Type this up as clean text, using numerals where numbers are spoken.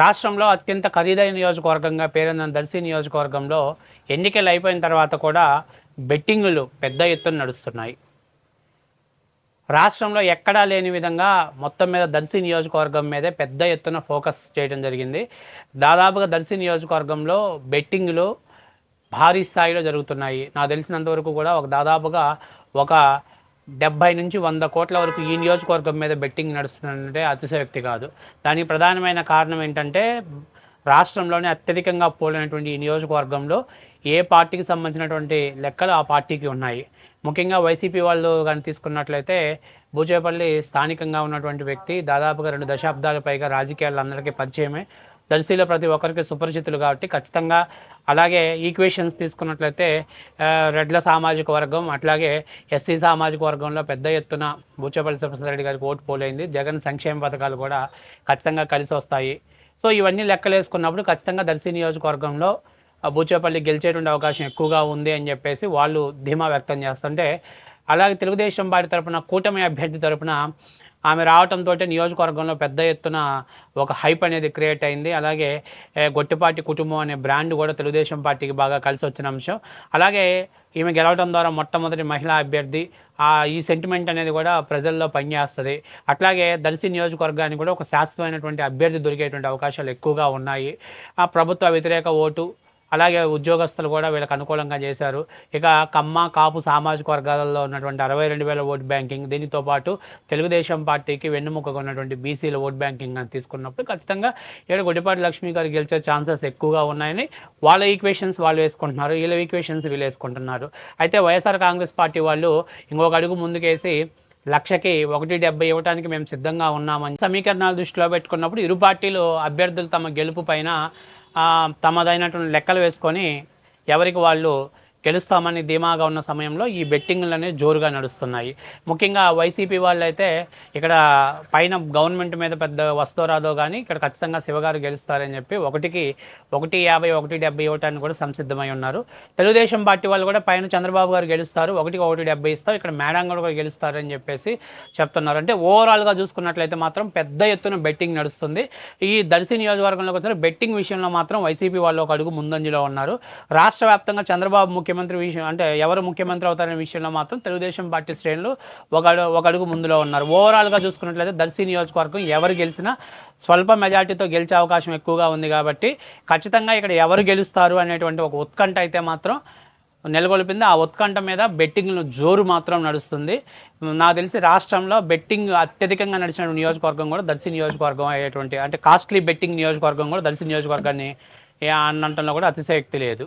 రాష్ట్రంలో అత్యంత ఖరీదైన నియోజకవర్గంగా పేరొందిన దర్శి నియోజకవర్గంలో ఎన్నికలు అయిపోయిన తర్వాత కూడా బెట్టింగులు పెద్ద ఎత్తున నడుస్తున్నాయి. రాష్ట్రంలో ఎక్కడా లేని విధంగా మొత్తం మీద దర్శి నియోజకవర్గం మీదే పెద్ద ఎత్తున ఫోకస్ చేయడం జరిగింది. దాదాపుగా దర్శి నియోజకవర్గంలో బెట్టింగులు భారీ స్థాయిలో జరుగుతున్నాయి. నాకు తెలిసినంత వరకు కూడా దాదాపుగా ఒక 70 నుంచి 100 కోట్ల వరకు ఈ నియోజకవర్గం మీద బెట్టింగ్ నడుస్తుందంటే అతిశయోక్తి కాదు. దానికి ప్రధానమైన కారణం ఏంటంటే రాష్ట్రంలోనే అత్యధికంగా పోలినటువంటి ఈ నియోజకవర్గంలో ఏ పార్టీకి సంబంధించినటువంటి లెక్కలు ఆ పార్టీకి ఉన్నాయి. ముఖ్యంగా వైసీపీ వాళ్ళు కానీ తీసుకున్నట్లయితే బూచేపల్లి స్థానికంగా ఉన్నటువంటి వ్యక్తి దాదాపుగా 2 దశాబ్దాల పైగా రాజకీయాలు అందరికీ పరిచయమే. దర్శిలో ప్రతి ఒక్కరికి సుపరిచితులు కాబట్టి ఖచ్చితంగా. అలాగే ఈక్వేషన్స్ తీసుకున్నట్లయితే రెడ్ల సామాజిక వర్గం అట్లాగే ఎస్సీ సామాజిక వర్గంలో పెద్ద ఎత్తున బూచేపల్లి సుబ్రహ్మణ్యరెడ్డి గారికి ఓటు పోలైంది. జగన్ సంక్షేమ పథకాలు కూడా ఖచ్చితంగా కలిసి వస్తాయి. సో ఇవన్నీ లెక్కలేసుకున్నప్పుడు ఖచ్చితంగా దర్శి నియోజకవర్గంలో బూచేపల్లి గెలిచేటువంటి అవకాశం ఎక్కువగా ఉంది అని చెప్పేసి వాళ్ళు ధీమా వ్యక్తం చేస్తుంటే, అలాగే తెలుగుదేశం పార్టీ తరపున కూటమి అభ్యర్థి తరపున ఆమె రావడంతో నియోజకవర్గంలో పెద్ద ఎత్తున ఒక హైప్ అనేది క్రియేట్ అయింది. అలాగే గొట్టిపాటి కుటుంబం అనే బ్రాండ్ కూడా తెలుగుదేశం పార్టీకి బాగా కలిసి వచ్చిన అంశం. అలాగే ఈమె గెలవడం ద్వారా మొట్టమొదటి మహిళా అభ్యర్థి, ఈ సెంటిమెంట్ అనేది కూడా ప్రజల్లో పనిచేస్తుంది. అట్లాగే దర్శి నియోజకవర్గానికి కూడా ఒక శాశ్వతమైనటువంటి అభ్యర్థి దొరికేటువంటి అవకాశాలు ఎక్కువగా ఉన్నాయి. ప్రభుత్వ వ్యతిరేక ఓటు అలాగే ఉద్యోగస్తులు కూడా వీళ్ళకి అనుకూలంగా చేశారు. ఇక కమ్మ కాపు సామాజిక వర్గాలలో ఉన్నటువంటి 62,000 ఓట్ బ్యాంకింగ్, దీనితో పాటు తెలుగుదేశం పార్టీకి వెన్నుముకగా ఉన్నటువంటి బీసీల ఓట్ బ్యాంకింగ్ అని తీసుకున్నప్పుడు ఖచ్చితంగా ఇక్కడ గొడ్డిపాటి లక్ష్మి గారు గెలిచే ఛాన్సెస్ ఎక్కువగా ఉన్నాయని వాళ్ళ ఈక్వేషన్స్ వాళ్ళు వేసుకుంటున్నారు, వీళ్ళ ఈక్వేషన్స్ వీళ్ళు వేసుకుంటున్నారు. అయితే వైఎస్ఆర్ కాంగ్రెస్ పార్టీ వాళ్ళు ఇంకొక అడుగు ముందుకేసి 1,00,000కి 1.70 ఇవ్వడానికి మేము సిద్ధంగా ఉన్నామని సమీకరణాలు దృష్టిలో పెట్టుకున్నప్పుడు ఇరు పార్టీలు అభ్యర్థులు తమ గెలుపు పైన తమదైనటువంటి లెక్కలు వేసుకొని ఎవరికి వాళ్ళు గెలుస్తామని ధీమాగా ఉన్న సమయంలో ఈ బెట్టింగ్లు అనేవి జోరుగా నడుస్తున్నాయి. ముఖ్యంగా వైసీపీ వాళ్ళు అయితే ఇక్కడ పైన గవర్నమెంట్ మీద పెద్ద వస్తో రాదో కానీ ఇక్కడ ఖచ్చితంగా శివగారు గెలుస్తారని చెప్పి 150, 170 ఇవ్వటానికి కూడా సంసిద్ధమై ఉన్నారు. తెలుగుదేశం పార్టీ వాళ్ళు కూడా పైన చంద్రబాబు గారు గెలుస్తారు, 170 ఇస్తారు, ఇక్కడ మేడం కూడా గెలుస్తారని చెప్పేసి చెప్తున్నారు. అంటే ఓవరాల్గా చూసుకున్నట్లయితే మాత్రం పెద్ద ఎత్తున బెట్టింగ్ నడుస్తుంది. ఈ దర్శి నియోజకవర్గంలోకి వచ్చిన బెట్టింగ్ విషయంలో మాత్రం వైసీపీ వాళ్ళు ఒక అడుగు ముందంజలో ఉన్నారు. రాష్ట్ర వ్యాప్తంగా చంద్రబాబు ముఖ్యమంత్రి విషయం అంటే ఎవరు ముఖ్యమంత్రి అవుతారనే విషయంలో మాత్రం తెలుగుదేశం పార్టీ శ్రేణులు ఒక అడుగు ముందులో ఉన్నారు. ఓవరాల్గా చూసుకున్నట్లయితే దర్శి నియోజకవర్గం ఎవరు గెలిచినా స్వల్ప మెజార్టీతో గెలిచే అవకాశం ఎక్కువగా ఉంది కాబట్టి ఖచ్చితంగా ఇక్కడ ఎవరు గెలుస్తారు అనేటువంటి ఒక ఉత్కంఠ అయితే మాత్రం నెలకొల్పింది. ఆ ఉత్కంఠ మీద బెట్టింగ్లు జోరు మాత్రం నడుస్తుంది. నాకు తెలిసి రాష్ట్రంలో బెట్టింగ్ అత్యధికంగా నడిచిన నియోజకవర్గం కూడా దర్శి నియోజకవర్గం అయ్యేటువంటి, అంటే కాస్ట్లీ బెట్టింగ్ నియోజకవర్గం కూడా దర్శి నియోజకవర్గాన్ని అనటంలో కూడా అతిశయోక్తి లేదు.